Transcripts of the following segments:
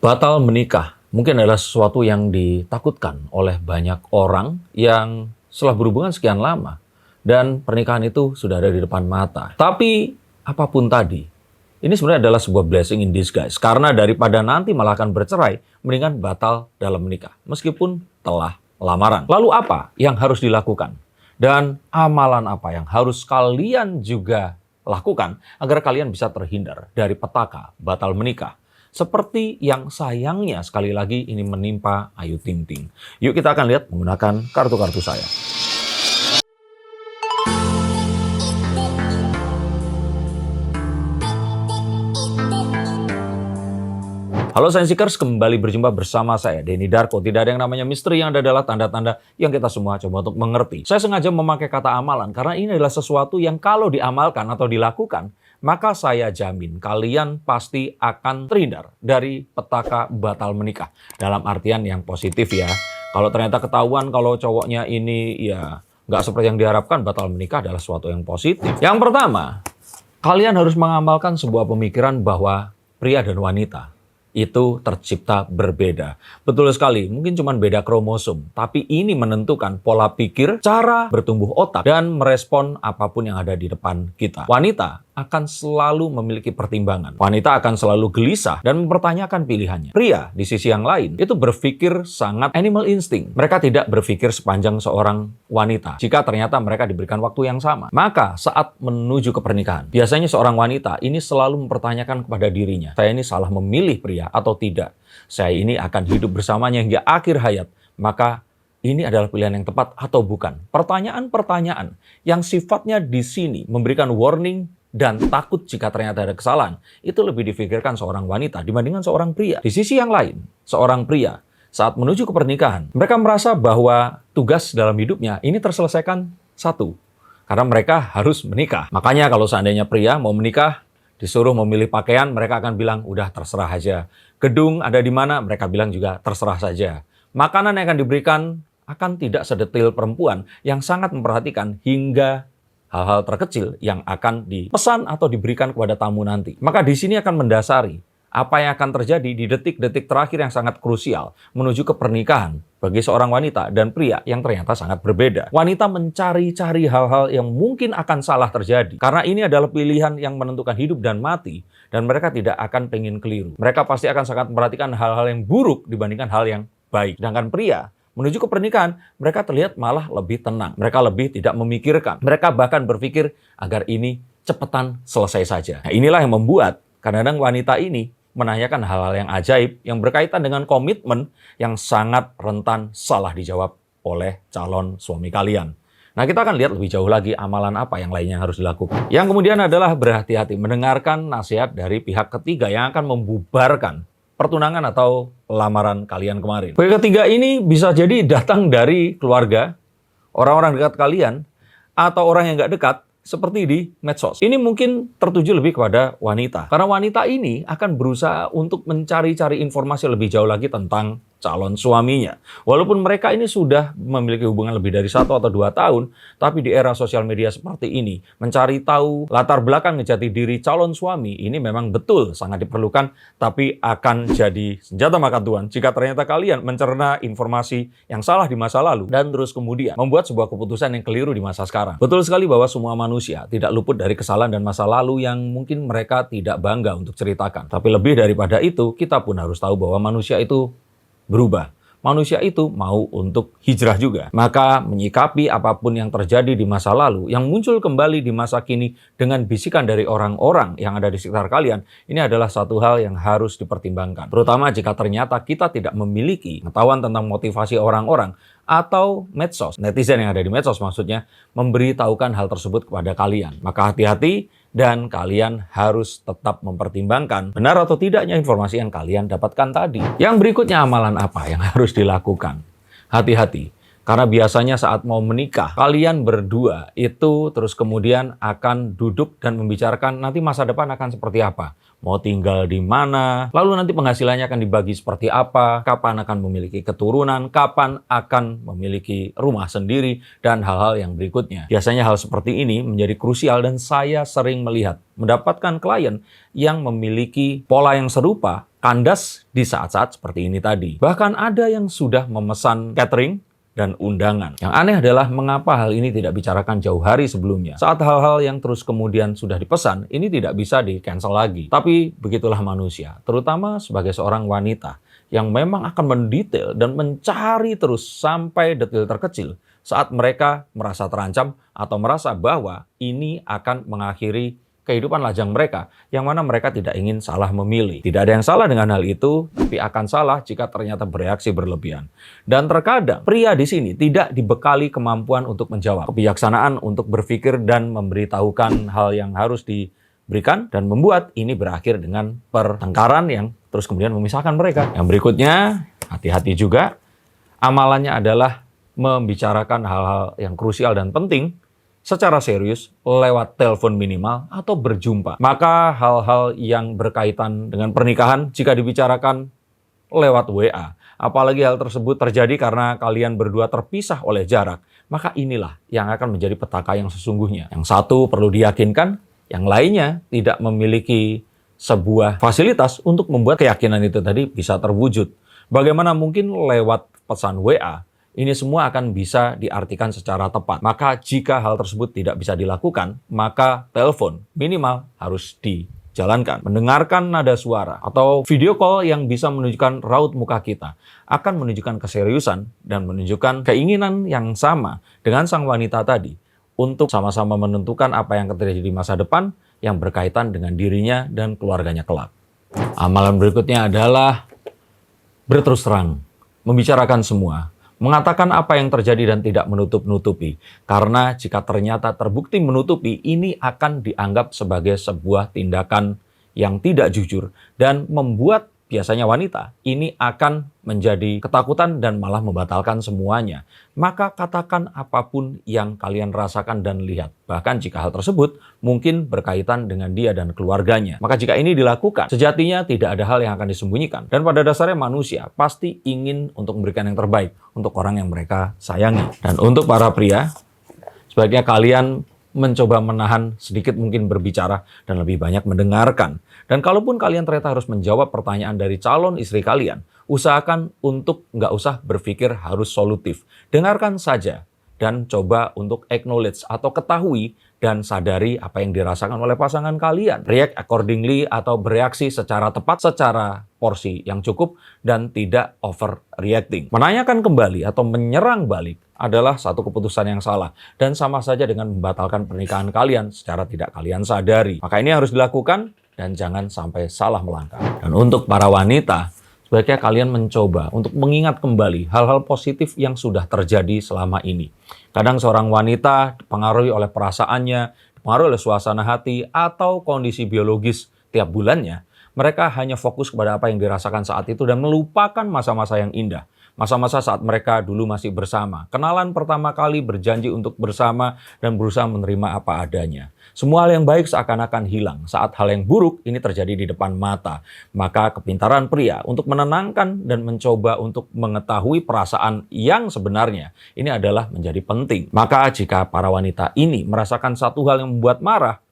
Batal menikah mungkin adalah sesuatu yang ditakutkan oleh banyak orang yang setelah berhubungan sekian lama dan pernikahan itu sudah ada di depan mata. Tapi apapun tadi, ini sebenarnya adalah sebuah blessing in disguise. Karena daripada nanti malah akan bercerai, mendingan batal dalam menikah meskipun telah lamaran. Lalu apa yang harus dilakukan? Dan amalan apa yang harus kalian juga lakukan agar kalian bisa terhindar dari petaka batal menikah? Seperti yang sayangnya sekali lagi ini menimpa Ayu Ting Ting. Yuk kita akan lihat menggunakan kartu-kartu saya. Halo Science Seekers, kembali berjumpa bersama saya, Denny Darko. Tidak ada yang namanya misteri, yang ada adalah tanda-tanda yang kita semua coba untuk mengerti. Saya sengaja memakai kata amalan, karena ini adalah sesuatu yang kalau diamalkan atau dilakukan, maka saya jamin kalian pasti akan terhindar dari petaka batal menikah. Dalam artian yang positif ya. Kalau ternyata ketahuan kalau cowoknya ini ya nggak seperti yang diharapkan, batal menikah adalah sesuatu yang positif. Yang pertama, kalian harus mengamalkan sebuah pemikiran bahwa pria dan wanita itu tercipta berbeda. Betul sekali, mungkin cuma beda kromosom, tapi ini menentukan pola pikir, cara bertumbuh otak, dan merespon apapun yang ada di depan kita. Wanita akan selalu memiliki pertimbangan. Wanita akan selalu gelisah dan mempertanyakan pilihannya. Pria, di sisi yang lain, itu berpikir sangat animal instinct. Mereka tidak berpikir sepanjang seorang wanita. Jika ternyata mereka diberikan waktu yang sama. Maka saat menuju ke pernikahan, biasanya seorang wanita ini selalu mempertanyakan kepada dirinya, saya ini salah memilih pria atau tidak? Saya ini akan hidup bersamanya hingga akhir hayat. Maka ini adalah pilihan yang tepat atau bukan? Pertanyaan-pertanyaan yang sifatnya di sini memberikan warning dan takut jika ternyata ada kesalahan, itu lebih difikirkan seorang wanita dibandingkan seorang pria. Di sisi yang lain, seorang pria saat menuju ke pernikahan, mereka merasa bahwa tugas dalam hidupnya ini terselesaikan satu, karena mereka harus menikah. Makanya kalau seandainya pria mau menikah, disuruh memilih pakaian, mereka akan bilang, udah terserah aja. Gedung ada di mana, mereka bilang juga terserah saja. Makanan yang akan diberikan akan tidak sedetil perempuan yang sangat memperhatikan hingga hal-hal terkecil yang akan dipesan atau diberikan kepada tamu nanti. Maka di sini akan mendasari apa yang akan terjadi di detik-detik terakhir yang sangat krusial menuju ke pernikahan bagi seorang wanita dan pria yang ternyata sangat berbeda. Wanita mencari-cari hal-hal yang mungkin akan salah terjadi. Karena ini adalah pilihan yang menentukan hidup dan mati, dan mereka tidak akan pengen keliru. Mereka pasti akan sangat memperhatikan hal-hal yang buruk dibandingkan hal yang baik. Sedangkan pria menuju ke pernikahan, mereka terlihat malah lebih tenang. Mereka lebih tidak memikirkan. Mereka bahkan berpikir agar ini cepetan selesai saja. Nah, inilah yang membuat kadang-kadang wanita ini menanyakan hal-hal yang ajaib yang berkaitan dengan komitmen yang sangat rentan salah dijawab oleh calon suami kalian. Nah, kita akan lihat lebih jauh lagi amalan apa yang lainnya harus dilakukan. Yang kemudian adalah berhati-hati mendengarkan nasihat dari pihak ketiga yang akan membubarkan pertunangan atau lamaran kalian kemarin. Pihak ketiga ini bisa jadi datang dari keluarga, orang-orang dekat kalian, atau orang yang nggak dekat, seperti di medsos. Ini mungkin tertuju lebih kepada wanita. Karena wanita ini akan berusaha untuk mencari-cari informasi lebih jauh lagi tentang calon suaminya. Walaupun mereka ini sudah memiliki hubungan lebih dari 1 atau 2 tahun, tapi di era sosial media seperti ini, mencari tahu latar belakang jati diri calon suami ini memang betul sangat diperlukan, tapi akan jadi senjata makan tuan jika ternyata kalian mencerna informasi yang salah di masa lalu dan terus kemudian membuat sebuah keputusan yang keliru di masa sekarang. Betul sekali bahwa semua manusia tidak luput dari kesalahan dan masa lalu yang mungkin mereka tidak bangga untuk ceritakan. Tapi lebih daripada itu, kita pun harus tahu bahwa manusia itu berubah. Manusia itu mau untuk hijrah juga. Maka menyikapi apapun yang terjadi di masa lalu, yang muncul kembali di masa kini dengan bisikan dari orang-orang yang ada di sekitar kalian, ini adalah satu hal yang harus dipertimbangkan. Terutama jika ternyata kita tidak memiliki pengetahuan tentang motivasi orang-orang atau medsos, netizen yang ada di medsos maksudnya, memberitahukan hal tersebut kepada kalian. Maka hati-hati dan kalian harus tetap mempertimbangkan benar atau tidaknya informasi yang kalian dapatkan tadi. Yang berikutnya amalan apa yang harus dilakukan? Hati-hati. Karena biasanya saat mau menikah, kalian berdua itu terus kemudian akan duduk dan membicarakan nanti masa depan akan seperti apa. mau tinggal di mana, lalu nanti penghasilannya akan dibagi seperti apa, kapan akan memiliki keturunan, kapan akan memiliki rumah sendiri, dan hal-hal yang berikutnya. Biasanya hal seperti ini menjadi krusial dan saya sering melihat, mendapatkan klien yang memiliki pola yang serupa, kandas di saat-saat seperti ini tadi. Bahkan ada yang sudah memesan catering dan undangan. Yang aneh adalah mengapa hal ini tidak bicarakan jauh hari sebelumnya. Saat hal-hal yang terus kemudian sudah dipesan, ini tidak bisa di-cancel lagi. Tapi begitulah manusia, terutama sebagai seorang wanita yang memang akan mendetail dan mencari terus sampai detail terkecil saat mereka merasa terancam atau merasa bahwa ini akan mengakhiri kehidupan lajang mereka, yang mana mereka tidak ingin salah memilih. Tidak ada yang salah dengan hal itu, tapi akan salah jika ternyata bereaksi berlebihan. Dan terkadang pria di sini tidak dibekali kemampuan untuk menjawab, kebijaksanaan untuk berpikir dan memberitahukan hal yang harus diberikan, dan membuat ini berakhir dengan pertengkaran yang terus kemudian memisahkan mereka. Yang berikutnya, hati-hati juga, amalannya adalah membicarakan hal-hal yang krusial dan penting secara serius lewat telepon minimal atau berjumpa. Maka hal-hal yang berkaitan dengan pernikahan jika dibicarakan lewat WA, apalagi hal tersebut terjadi karena kalian berdua terpisah oleh jarak, maka inilah yang akan menjadi petaka yang sesungguhnya. Yang satu perlu diyakinkan, yang lainnya tidak memiliki sebuah fasilitas untuk membuat keyakinan itu tadi bisa terwujud. Bagaimana mungkin lewat pesan WA? Ini semua akan bisa diartikan secara tepat. Maka jika hal tersebut tidak bisa dilakukan, maka telepon minimal harus dijalankan. Mendengarkan nada suara atau video call yang bisa menunjukkan raut muka kita akan menunjukkan keseriusan dan menunjukkan keinginan yang sama dengan sang wanita tadi untuk sama-sama menentukan apa yang akan terjadi di masa depan yang berkaitan dengan dirinya dan keluarganya kelak. Amalan berikutnya adalah berterus terang, membicarakan semua. Mengatakan apa yang terjadi dan tidak menutup-nutupi. Karena jika ternyata terbukti menutupi, ini akan dianggap sebagai sebuah tindakan yang tidak jujur dan membuat biasanya wanita ini akan menjadi ketakutan dan malah membatalkan semuanya. Maka katakan apapun yang kalian rasakan dan lihat. Bahkan jika hal tersebut mungkin berkaitan dengan dia dan keluarganya. Maka jika ini dilakukan, sejatinya tidak ada hal yang akan disembunyikan. Dan pada dasarnya manusia pasti ingin untuk memberikan yang terbaik untuk orang yang mereka sayangi. Dan untuk para pria, sebaiknya kalian mencoba menahan sedikit mungkin berbicara dan lebih banyak mendengarkan. Dan kalaupun kalian ternyata harus menjawab pertanyaan dari calon istri kalian, usahakan untuk nggak usah berpikir harus solutif. Dengarkan saja dan coba untuk acknowledge atau ketahui dan sadari apa yang dirasakan oleh pasangan kalian. React accordingly atau bereaksi secara tepat, secara porsi yang cukup dan tidak overreacting. Menanyakan kembali atau menyerang balik adalah satu keputusan yang salah dan sama saja dengan membatalkan pernikahan kalian secara tidak kalian sadari. Maka ini harus dilakukan dan jangan sampai salah melangkah. Dan untuk para wanita, sebaiknya kalian mencoba untuk mengingat kembali hal-hal positif yang sudah terjadi selama ini. Kadang seorang wanita dipengaruhi oleh perasaannya, dipengaruhi oleh suasana hati, atau kondisi biologis tiap bulannya. Mereka hanya fokus kepada apa yang dirasakan saat itu dan melupakan masa-masa yang indah. Masa-masa saat mereka dulu masih bersama. Kenalan pertama kali, berjanji untuk bersama, dan berusaha menerima apa adanya. Semua hal yang baik seakan-akan hilang saat hal yang buruk ini terjadi di depan mata. Maka kepintaran pria untuk menenangkan dan mencoba untuk mengetahui perasaan yang sebenarnya ini adalah menjadi penting. Maka jika para wanita ini merasakan satu hal yang membuat marah,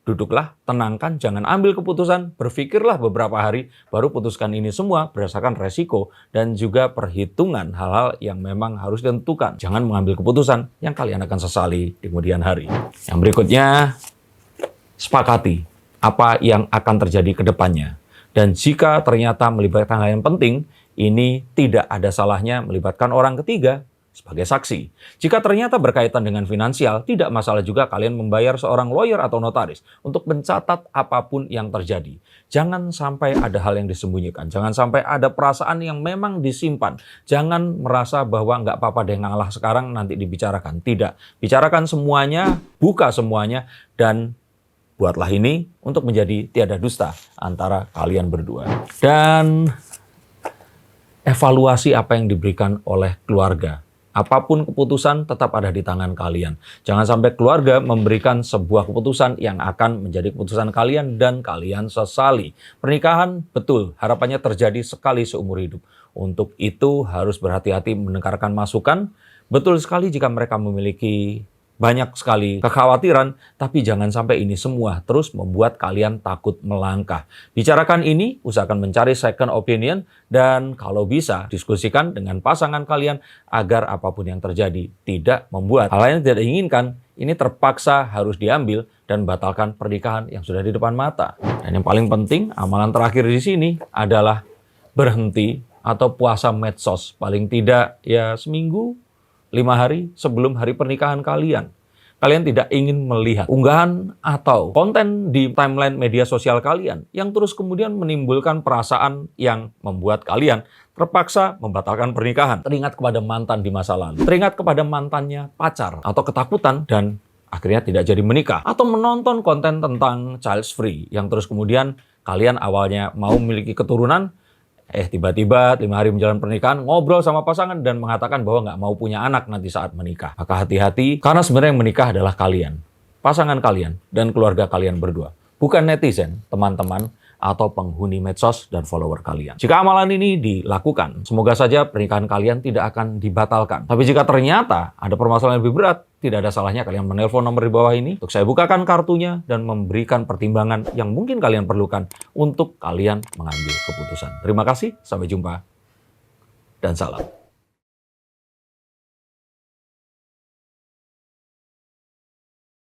duduklah, tenangkan, jangan ambil keputusan, berpikirlah beberapa hari, baru putuskan ini semua berdasarkan resiko dan juga perhitungan hal-hal yang memang harus ditentukan. Jangan mengambil keputusan yang kalian akan sesali di kemudian hari. Yang berikutnya, sepakati apa yang akan terjadi ke depannya. Dan jika ternyata melibatkan hal yang penting, ini tidak ada salahnya melibatkan orang ketiga sebagai saksi. Jika ternyata berkaitan dengan finansial, tidak masalah juga kalian membayar seorang lawyer atau notaris untuk mencatat apapun yang terjadi. Jangan sampai ada hal yang disembunyikan. Jangan sampai ada perasaan yang memang disimpan. Jangan merasa bahwa nggak apa-apa deh ngalah sekarang nanti dibicarakan. Tidak. Bicarakan semuanya, buka semuanya, dan buatlah ini untuk menjadi tiada dusta antara kalian berdua. Dan evaluasi apa yang diberikan oleh keluarga Apapun keputusan tetap ada di tangan kalian. Jangan sampai keluarga memberikan sebuah keputusan yang akan menjadi keputusan kalian dan kalian sesali. Pernikahan, betul, harapannya terjadi sekali seumur hidup. Untuk itu harus berhati-hati mendengarkan masukan. Betul sekali jika mereka memiliki banyak sekali kekhawatiran, tapi jangan sampai ini semua terus membuat kalian takut melangkah. Bicarakan ini, usahakan mencari second opinion, dan kalau bisa diskusikan dengan pasangan kalian agar apapun yang terjadi tidak membuat hal yang tidak diinginkan ini terpaksa harus diambil dan batalkan pernikahan yang sudah di depan mata. Dan yang paling penting, amalan terakhir di sini adalah berhenti atau puasa medsos. Paling tidak ya seminggu, 5 hari sebelum hari pernikahan kalian. Kalian tidak ingin melihat unggahan atau konten di timeline media sosial kalian yang terus kemudian menimbulkan perasaan yang membuat kalian terpaksa membatalkan pernikahan. Teringat kepada mantan di masa lalu, teringat kepada mantannya pacar, atau ketakutan dan akhirnya tidak jadi menikah. Atau menonton konten tentang child free yang terus kemudian kalian awalnya mau memiliki keturunan, tiba-tiba 5 hari menjelang pernikahan ngobrol sama pasangan dan mengatakan bahwa nggak mau punya anak nanti saat menikah. Maka hati-hati, karena sebenarnya yang menikah adalah kalian, pasangan kalian, dan keluarga kalian berdua. Bukan netizen, teman-teman, atau penghuni medsos dan follower kalian. Jika amalan ini dilakukan, semoga saja pernikahan kalian tidak akan dibatalkan. Tapi jika ternyata ada permasalahan yang lebih berat, tidak ada salahnya kalian menelpon nomor di bawah ini untuk saya bukakan kartunya dan memberikan pertimbangan yang mungkin kalian perlukan untuk kalian mengambil keputusan. Terima kasih, sampai jumpa, dan salam.